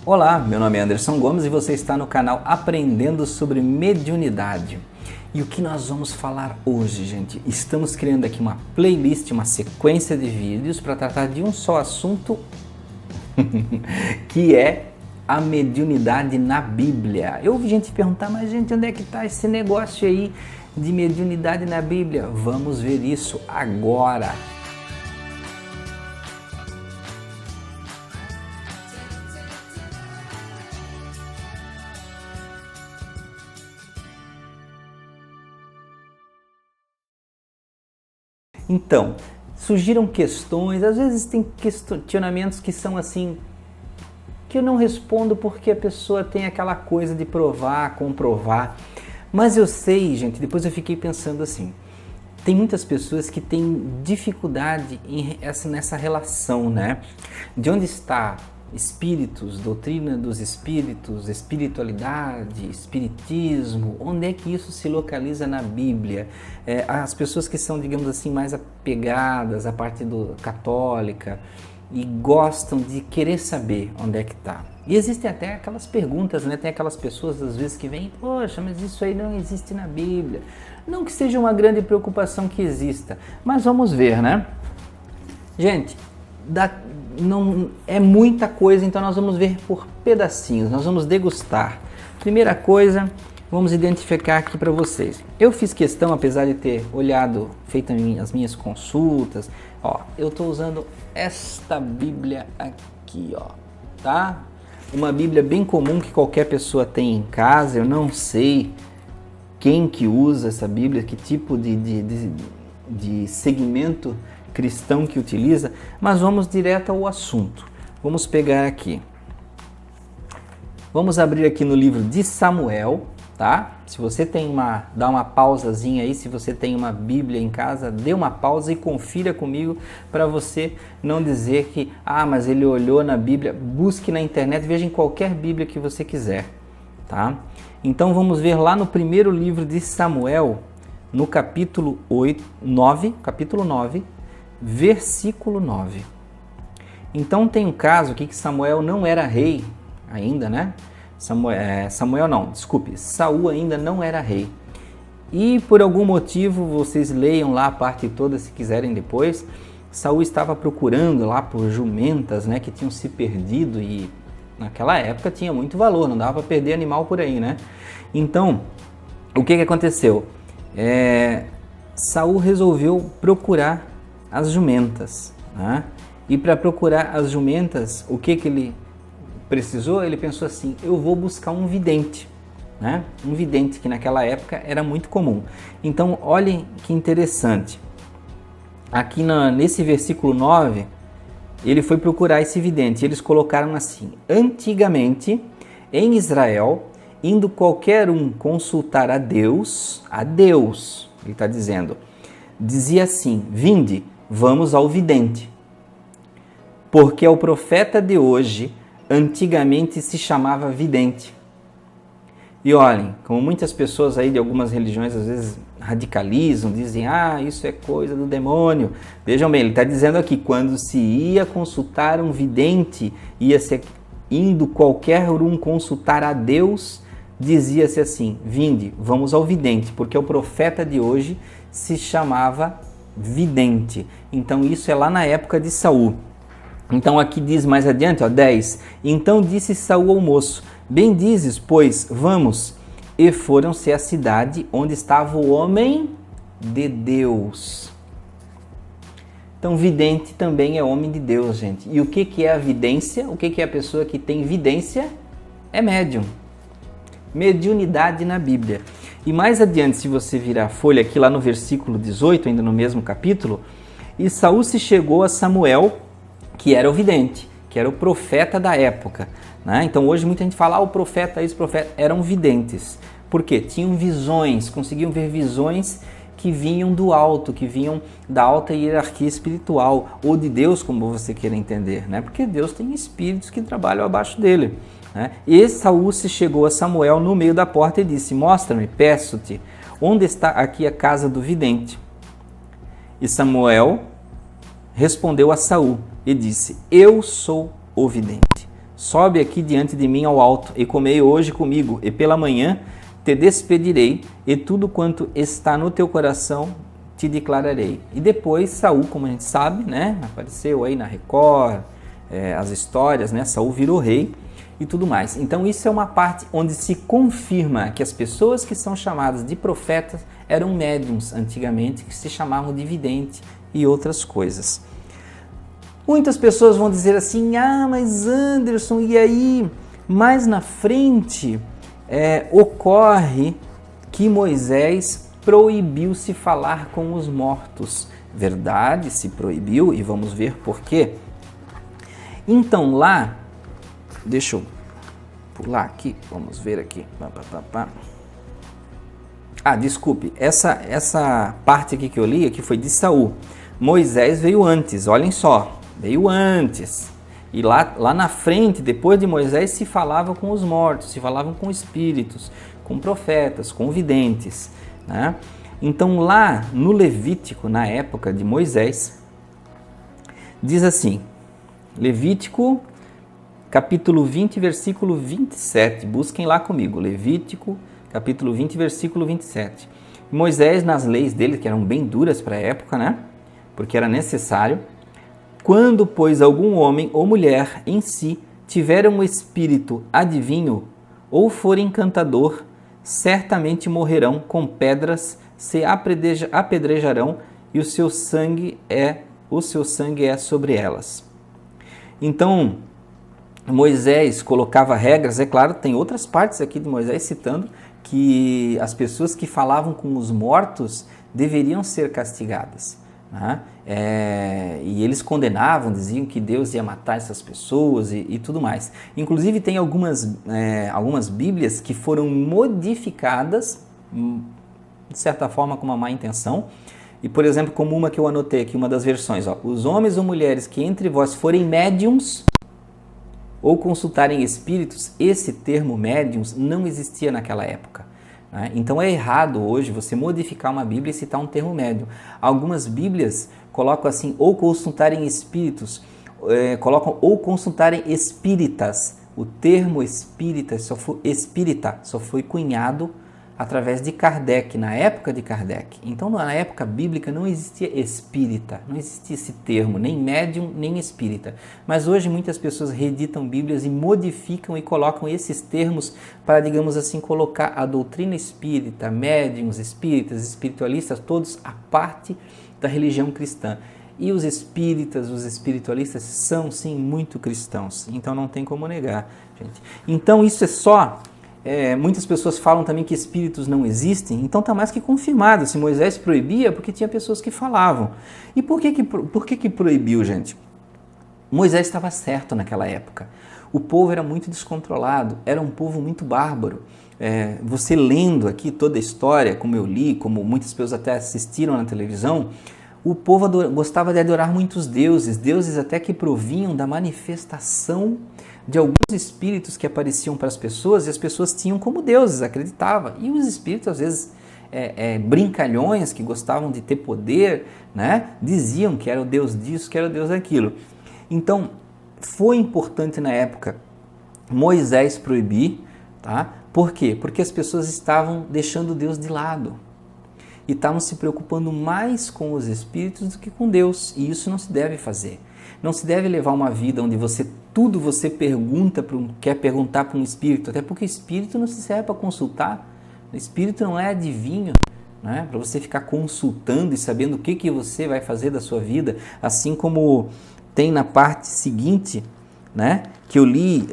Olá, meu nome é Anderson Gomes e você está no canal Aprendendo sobre Mediunidade. E o que nós vamos falar hoje, gente? Estamos criando aqui uma playlist, uma sequência de vídeos para tratar de um só assunto, que é a mediunidade na Bíblia. Eu ouvi gente perguntar, mas gente, onde é que está esse negócio aí de mediunidade na Bíblia? Vamos ver isso agora. Então, surgiram questões, às vezes tem questionamentos que são assim, que eu não respondo porque a pessoa tem aquela coisa de provar, comprovar. Mas eu sei, gente, depois eu fiquei pensando assim, tem muitas pessoas que têm dificuldade nessa relação, né? De onde está espíritos, doutrina dos espíritos, espiritualidade, espiritismo, onde é que isso se localiza na Bíblia? As pessoas que são, digamos assim, mais apegadas à parte católica e gostam de querer saber onde é que está. E existem até aquelas perguntas, né? Tem aquelas pessoas às vezes que vêm, poxa, mas isso aí não existe na Bíblia. Não que seja uma grande preocupação que exista, mas vamos ver, né? Gente, não é muita coisa, então nós vamos ver por pedacinhos, nós vamos degustar. Primeira coisa, vamos identificar aqui para vocês. Eu fiz questão, apesar de ter olhado, feito as minhas consultas, ó, eu estou usando esta Bíblia aqui, ó, tá? Uma Bíblia bem comum que qualquer pessoa tem em casa. Eu não sei quem que usa essa Bíblia, que tipo de segmento cristão que utiliza, mas vamos direto ao assunto. Vamos pegar aqui. Vamos abrir aqui no livro de Samuel, tá? Se você tem dá uma pausazinha aí, se você tem uma Bíblia em casa, dê uma pausa e confira comigo para você não dizer que, mas ele olhou na Bíblia. Busque na internet, veja em qualquer Bíblia que você quiser, tá? Então vamos ver lá no primeiro livro de Samuel, no capítulo 9, versículo 9. Então tem um caso aqui que Samuel não era rei ainda, né? Saul ainda não era rei. E por algum motivo, vocês leiam lá a parte toda se quiserem depois, Saul estava procurando lá por jumentas, né, que tinham se perdido, e naquela época tinha muito valor, não dava para perder animal por aí, né? Então, o que aconteceu? Saul resolveu procurar as jumentas, né? E para procurar as jumentas, o que ele precisou? Ele pensou assim, eu vou buscar um vidente, né? Um vidente que naquela época era muito comum. Então, olhem que interessante. Aqui nesse versículo 9, ele foi procurar esse vidente. Eles colocaram assim, antigamente, em Israel, indo qualquer um consultar a Deus, ele está dizendo, dizia assim, vinde, vamos ao vidente, porque o profeta de hoje antigamente se chamava vidente. E olhem, como muitas pessoas aí de algumas religiões às vezes radicalizam, dizem, isso é coisa do demônio. Vejam bem, ele está dizendo aqui, quando se ia consultar um vidente, indo qualquer um consultar a Deus, dizia-se assim, vinde, vamos ao vidente, porque o profeta de hoje se chamava vidente. Então isso é lá na época de Saul. Então aqui diz mais adiante, 10. Então disse Saul ao moço, bem dizes, pois, vamos. E foram-se à cidade onde estava o homem de Deus. Então vidente também é homem de Deus, gente. E o que é a vidência? O que é a pessoa que tem vidência? É médium. Mediunidade na Bíblia. E mais adiante, se você virar a folha aqui lá no versículo 18, ainda no mesmo capítulo, e Saul se chegou a Samuel, que era o vidente, que era o profeta da época, né? Então hoje muita gente fala, o profeta, esse profeta, eram videntes. Por quê? Tinham visões, conseguiam ver visões que vinham do alto, que vinham da alta hierarquia espiritual, ou de Deus, como você queira entender, né? Porque Deus tem espíritos que trabalham abaixo dele, né? E Saul se chegou a Samuel no meio da porta e disse, mostra-me, peço-te, onde está aqui a casa do vidente? E Samuel respondeu a Saul e disse, eu sou o vidente. sobe aqui diante de mim ao alto, e comei hoje comigo, e pela manhã te despedirei, e tudo quanto está no teu coração te declararei. E depois Saul, como a gente sabe, né, apareceu aí na Record, as histórias, né, Saul virou rei e tudo mais. Então isso é uma parte onde se confirma que as pessoas que são chamadas de profetas eram médiums antigamente, que se chamavam de vidente e outras coisas. Muitas pessoas vão dizer assim, mas Anderson, e aí mais na frente ocorre que Moisés proibiu-se falar com os mortos. Verdade, se proibiu, e vamos ver por quê. Então lá, deixa eu pular aqui, vamos ver aqui. Desculpe, essa parte aqui que eu li aqui foi de Saul. Moisés veio antes, olhem só, veio antes. E lá na frente, depois de Moisés, se falava com os mortos, se falavam com espíritos, com profetas, com videntes, né? Então lá no Levítico, na época de Moisés, diz assim, Levítico, capítulo 20, versículo 27. Busquem lá comigo. Levítico, capítulo 20, versículo 27. Moisés, nas leis dele, que eram bem duras para a época, né? Porque era necessário. Quando, pois, algum homem ou mulher em si tiver um espírito adivinho ou for encantador, certamente morrerão com pedras, se apedrejarão e o seu sangue é sobre elas. Então, Moisés colocava regras, é claro, tem outras partes aqui de Moisés citando que as pessoas que falavam com os mortos deveriam ser castigadas, né? E eles condenavam, diziam que Deus ia matar essas pessoas e tudo mais. Inclusive tem algumas bíblias que foram modificadas, de certa forma com uma má intenção. E, por exemplo, como uma que eu anotei aqui, uma das versões, os homens ou mulheres que entre vós forem médiums ou consultarem espíritos, esse termo médiums não existia naquela época, né? Então é errado hoje você modificar uma Bíblia e citar um termo médium. Algumas Bíblias colocam assim, ou consultarem espíritos, colocam ou consultarem espíritas. O termo espírita só foi cunhado através de Kardec, na época de Kardec. Então, na época bíblica não existia espírita, não existia esse termo, nem médium, nem espírita. Mas hoje muitas pessoas reeditam Bíblias e modificam e colocam esses termos para, digamos assim, colocar a doutrina espírita, médiums, espíritas, espiritualistas, todos a parte da religião cristã. E os espíritas, os espiritualistas são, sim, muito cristãos. Então não tem como negar, gente. Então isso é só... muitas pessoas falam também que espíritos não existem, então está mais que confirmado. Se Moisés proibia, porque tinha pessoas que falavam. E por que proibiu, gente? Moisés estava certo naquela época. O povo era muito descontrolado, era um povo muito bárbaro. Você lendo aqui toda a história, como eu li, como muitas pessoas até assistiram na televisão, o povo gostava de adorar muitos deuses, deuses até que provinham da manifestação de alguns espíritos que apareciam para as pessoas e as pessoas tinham como deuses, acreditavam. E os espíritos, às vezes, brincalhões, que gostavam de ter poder, né? Diziam que era o Deus disso, que era o Deus daquilo. Então, foi importante na época Moisés proibir, tá? Por quê? Porque as pessoas estavam deixando Deus de lado e estavam se preocupando mais com os espíritos do que com Deus, e isso não se deve fazer. Não se deve levar uma vida onde tudo você quer perguntar para um espírito, até porque o espírito não se serve para consultar, o espírito não é adivinho, né? Para você ficar consultando e sabendo o que você vai fazer da sua vida, assim como tem na parte seguinte, né, que eu li,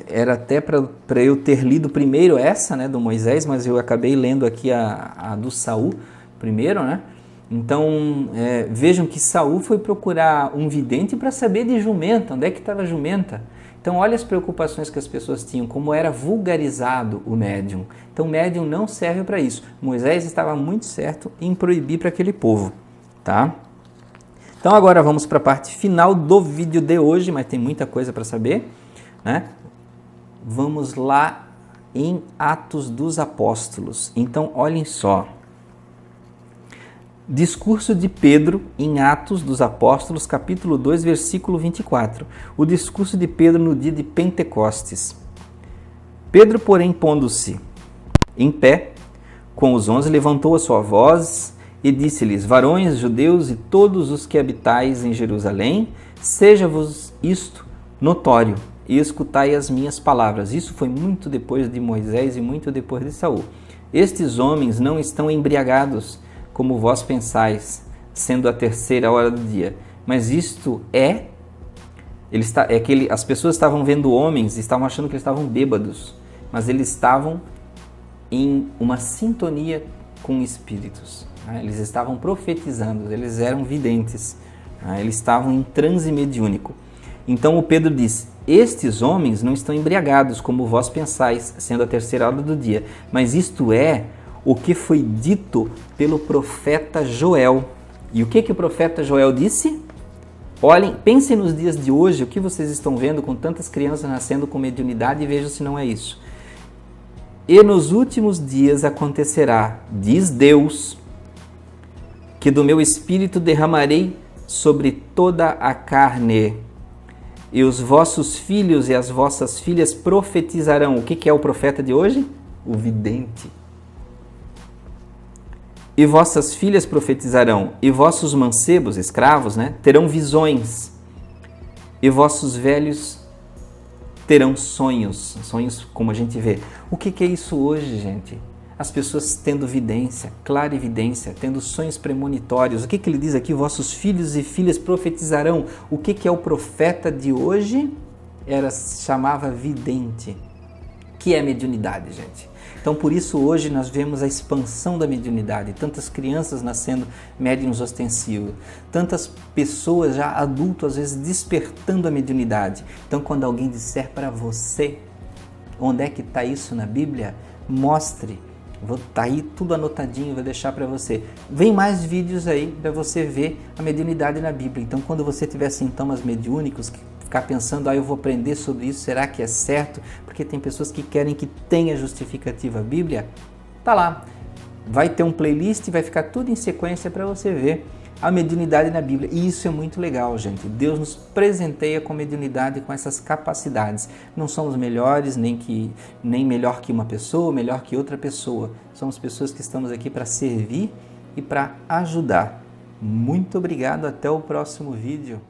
era até para eu ter lido primeiro essa, né, do Moisés, mas eu acabei lendo aqui a do Saul primeiro, né? Então, vejam que Saul foi procurar um vidente para saber de jumenta, onde é que estava a jumenta. Então, olha as preocupações que as pessoas tinham, como era vulgarizado o médium. Então, o médium não serve para isso. Moisés estava muito certo em proibir para aquele povo, tá? Então, agora vamos para a parte final do vídeo de hoje, mas tem muita coisa para saber, né? Vamos lá em Atos dos Apóstolos. Então, olhem só. Discurso de Pedro em Atos dos Apóstolos, capítulo 2, versículo 24. O discurso de Pedro no dia de Pentecostes. Pedro, porém, pondo-se em pé, com os 11, levantou a sua voz e disse-lhes: varões, judeus e todos os que habitais em Jerusalém, seja-vos isto notório e escutai as minhas palavras. Isso foi muito depois de Moisés e muito depois de Saul. Estes homens não estão embriagados, como vós pensais, sendo a terceira hora do dia. Mas isto as pessoas estavam vendo homens e estavam achando que eles estavam bêbados, mas eles estavam em uma sintonia com espíritos. Eles estavam profetizando, eles eram videntes, eles estavam em transe mediúnico. Então o Pedro diz: estes homens não estão embriagados, como vós pensais, sendo a terceira hora do dia, mas isto é o que foi dito pelo profeta Joel. E o que o profeta Joel disse? Olhem, pensem nos dias de hoje, o que vocês estão vendo com tantas crianças nascendo com mediunidade, e vejam se não é isso. E nos últimos dias acontecerá, diz Deus, que do meu espírito derramarei sobre toda a carne, e os vossos filhos e as vossas filhas profetizarão. O que é o profeta de hoje? O vidente. E vossas filhas profetizarão, e vossos mancebos, escravos, terão visões, e vossos velhos terão sonhos como a gente vê. O que é isso hoje, gente? As pessoas tendo vidência, clarividência, tendo sonhos premonitórios. O que ele diz aqui? Vossos filhos e filhas profetizarão. O que é o profeta de hoje? Chamava vidente. Que é mediunidade, gente? Então, por isso, hoje nós vemos a expansão da mediunidade. Tantas crianças nascendo médiuns ostensivos. Tantas pessoas já adultas, às vezes, despertando a mediunidade. Então, quando alguém disser para você onde é que está isso na Bíblia, mostre. Tá aí tudo anotadinho, vou deixar para você. Vem mais vídeos aí para você ver a mediunidade na Bíblia. Então, quando você tiver sintomas mediúnicos, ficar pensando, eu vou aprender sobre isso, será que é certo? Porque tem pessoas que querem que tenha justificativa a Bíblia. Tá lá. Vai ter um playlist e vai ficar tudo em sequência para você ver a mediunidade na Bíblia. E isso é muito legal, gente. Deus nos presenteia com mediunidade, com essas capacidades. Não somos melhores, nem melhor que uma pessoa, melhor que outra pessoa. Somos pessoas que estamos aqui para servir e para ajudar. Muito obrigado, até o próximo vídeo.